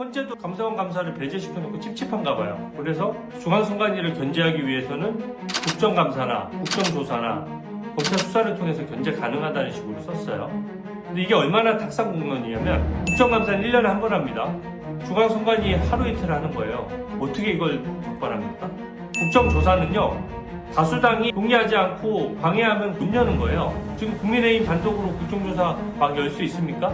헌재도 감사원 감사를 배제시켜놓고 찝찝한가 봐요. 그래서 중앙선관위를 견제하기 위해서는 국정감사나 국정조사나 검찰 수사를 통해서 견제 가능하다는 식으로 썼어요. 근데 이게 얼마나 탁상공론이냐면 국정감사는 1년에 한 번 합니다. 중앙선관위 하루 이틀 하는 거예요. 어떻게 이걸 적발합니까? 국정조사는요. 다수당이 동의하지 않고 방해하면 문 여는 거예요. 지금 국민의힘 단독으로 국정조사 막 열 수 있습니까?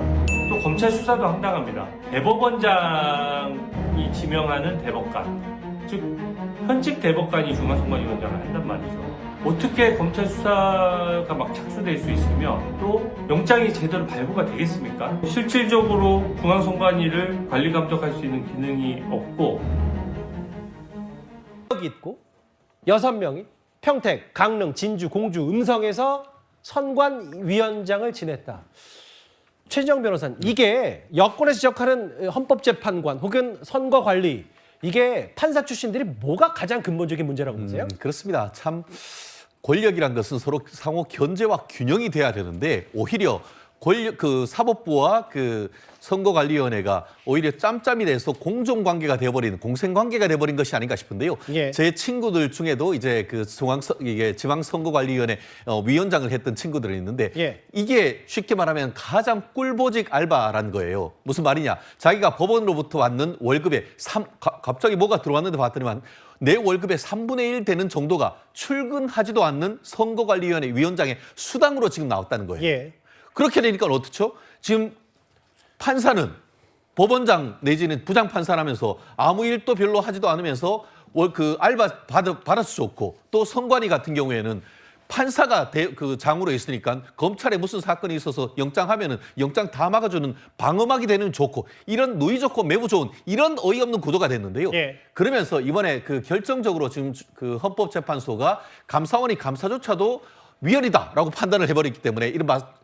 또 검찰 수사도 황당합니다. 대법원장이 지명하는 대법관, 즉 현직 대법관이 중앙선관위원장을 한단 말이죠. 어떻게 검찰 수사가 막 착수될 수 있으며 또 영장이 제대로 발부가 되겠습니까? 실질적으로 중앙선관위를 관리 감독할 수 있는 기능이 없고 여기 있고 6명이 평택, 강릉, 진주, 공주, 음성에서 선관위원장을 지냈다. 최진영 변호사님, 이게 여권에서 지적하는 헌법재판관 혹은 선거관리, 이게 판사 출신들이 뭐가 가장 근본적인 문제라고 보세요? 그렇습니다. 참 권력이란 것은 서로 상호 견제와 균형이 돼야 되는데 오히려 사법부와 선거관리위원회가 오히려 짬짬이 돼서 공정관계가 되어버리는 공생관계가 되어버린 것이 아닌가 싶은데요. 예. 제 친구들 중에도 이제 지방선거관리위원회 위원장을 했던 친구들이 있는데 예. 이게 쉽게 말하면 가장 꿀보직 알바라는 거예요. 무슨 말이냐? 자기가 법원으로부터 받는 월급의 갑자기 뭐가 들어왔는데 봤더니만 내 월급의 3분의 1 되는 정도가 출근하지도 않는 선거관리위원회 위원장의 수당으로 지금 나왔다는 거예요. 예. 그렇게 되니까 어떻죠? 지금 판사는 법원장 내지는 부장판사라면서 아무 일도 별로 하지도 않으면서 알바 받아서 좋고 또 선관위 같은 경우에는 판사가 장으로 있으니까 검찰에 무슨 사건이 있어서 영장하면은 영장 다 막아주는 방어막이 되는 좋고 이런 누이 좋고 매우 좋은 이런 어이없는 구도가 됐는데요. 예. 그러면서 이번에 결정적으로 지금 헌법재판소가 감사원이 감사조차도 위헌이다라고 판단을 해버렸기 때문에 이른바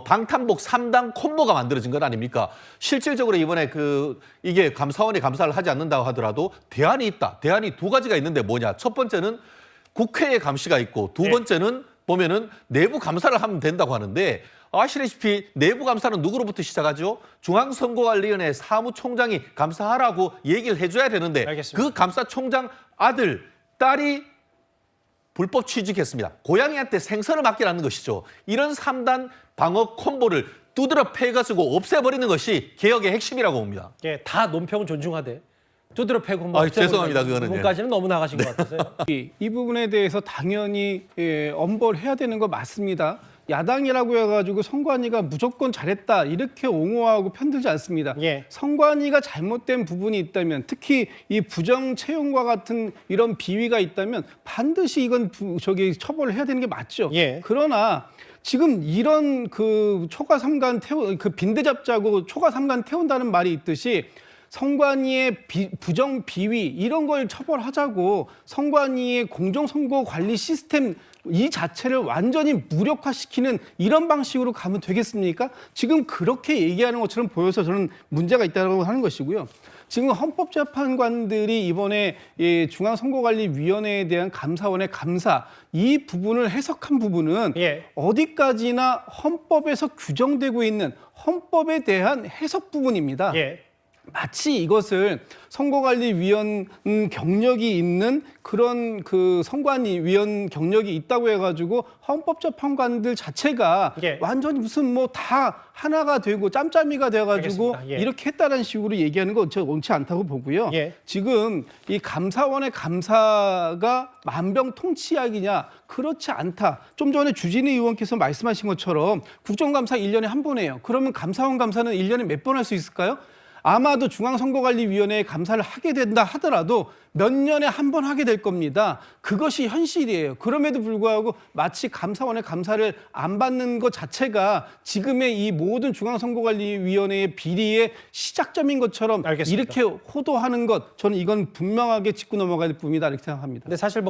방탄복 3당 콤보가 만들어진 것 아닙니까? 실질적으로 이번에 이게 감사원이 감사를 하지 않는다고 하더라도 대안이 있다. 대안이 두 가지가 있는데 뭐냐? 첫 번째는 국회의 감시가 있고 두 번째는 보면은 내부 감사를 하면 된다고 하는데 아시다시피 내부 감사는 누구로부터 시작하죠? 중앙선거관리위원회 사무총장이 감사하라고 얘기를 해줘야 되는데 알겠습니다. 그 감사총장 아들, 딸이 불법 취직했습니다. 고양이한테 생선을 맡기라는 것이죠. 이런 3단 방어 콤보를 두드러 패가지고 없애버리는 것이 개혁의 핵심이라고 봅니다. 예, 다 논평은 존중하되 두드러 패고 죄송합니다. 그거는. 부분까지는 너무 나가신 것 같아서요. 이 부분에 대해서 당연히 엄벌 해야 되는 거 맞습니다. 야당이라고 해가지고 선관위가 무조건 잘했다 이렇게 옹호하고 편들지 않습니다. 예. 선관위가 잘못된 부분이 있다면 특히 이 부정 채용과 같은 이런 비위가 있다면 반드시 이건 처벌을 해야 되는 게 맞죠. 예. 그러나 지금 이런 초과 삼간 빈대 잡자고 초과 삼간 태운다는 말이 있듯이 선관위의 부정 비위 이런 걸 처벌하자고 선관위의 공정선거 관리 시스템 이 자체를 완전히 무력화시키는 이런 방식으로 가면 되겠습니까? 지금 그렇게 얘기하는 것처럼 보여서 저는 문제가 있다고 하는 것이고요. 지금 헌법재판관들이 이번에 중앙선거관리위원회에 대한 감사원의 감사 이 부분을 해석한 부분은 예. 어디까지나 헌법에서 규정되고 있는 헌법에 대한 해석 부분입니다. 예. 마치 이것을 선거관리위원 경력이 있는 그런 선관위원 경력이 있다고 해가지고 헌법재판관들 자체가 예. 완전히 무슨 다 하나가 되고 짬짬이가 돼가지고 알겠습니다. 예. 이렇게 했다는 식으로 얘기하는 건 저 옳지 않다고 보고요. 예. 지금 이 감사원의 감사가 만병통치약이냐 그렇지 않다. 좀 전에 주진희 의원께서 말씀하신 것처럼 국정감사 1년에 한 번 해요. 그러면 감사원 감사는 1년에 몇 번 할 수 있을까요? 아마도 중앙선거관리위원회에 감사를 하게 된다 하더라도 몇 년에 한 번 하게 될 겁니다. 그것이 현실이에요. 그럼에도 불구하고 마치 감사원의 감사를 안 받는 것 자체가 지금의 이 모든 중앙선거관리위원회의 비리의 시작점인 것처럼 알겠습니다. 이렇게 호도하는 것 저는 이건 분명하게 짚고 넘어가야 될 부분이다 이렇게 생각합니다. 근데 사실